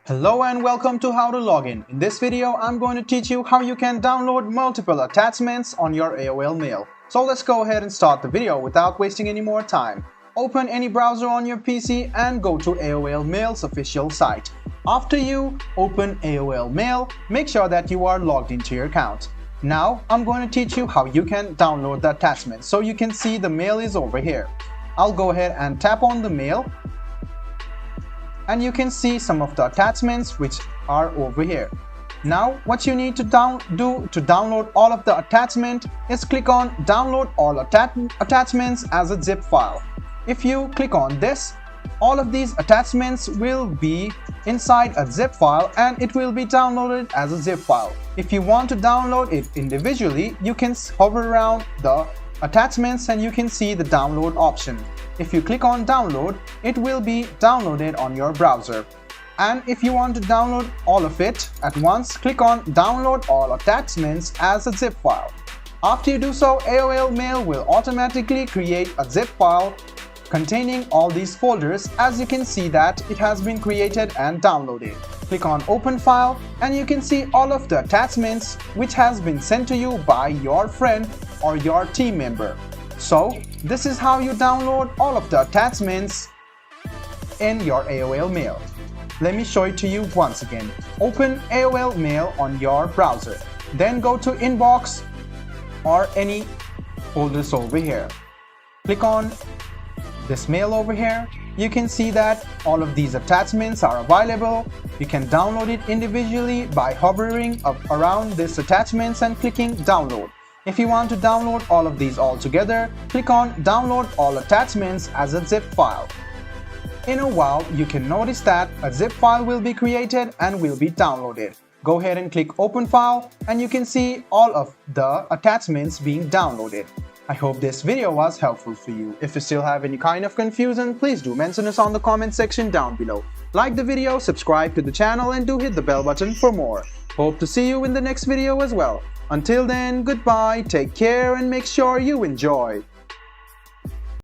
Hello and welcome to How to Login. In this video, I'm going to teach you how you can download multiple attachments on your AOL mail. So let's go ahead and start the video without wasting any more time. Open any browser on your PC and go to AOL Mail's official site. After you open AOL Mail, make sure that you are logged into your account. Now, I'm going to teach you how you can download the attachment. So you can see the mail is over here. I'll go ahead and tap on the mail. And you can see some of the attachments which are over here. Now what you need to do to download all of the attachment is click on download all attachments as a zip file. If you click on this, all of these attachments will be inside a zip file and it will be downloaded as a zip file. If you want to download it individually, you can hover around the attachments and you can see the download option. If you click on download, it will be downloaded on your browser. And if you want to download all of it at once, click on download all attachments as a zip file. After you do so, AOL Mail will automatically create a zip file containing all these folders. As you can see that it has been created and downloaded. Click on open file and you can see all of the attachments which has been sent to you by your friend or your team member. So this is how you download all of the attachments in your AOL Mail. Let me show it to you once again. Open AOL Mail on your browser. Then go to inbox or any folders over here. Click on this mail over here. You can see that all of these attachments are available. You can download it individually by hovering around these attachments and clicking download. If you want to download all of these all together, click on download all attachments as a zip file. In a while, you can notice that a zip file will be created and will be downloaded. Go ahead and click open file and you can see all of the attachments being downloaded. I hope this video was helpful for you. If you still have any kind of confusion, please do mention us on the comment section down below. Like the video, subscribe to the channel and do hit the bell button for more. Hope to see you in the next video as well. Until then, goodbye, take care and make sure you enjoy.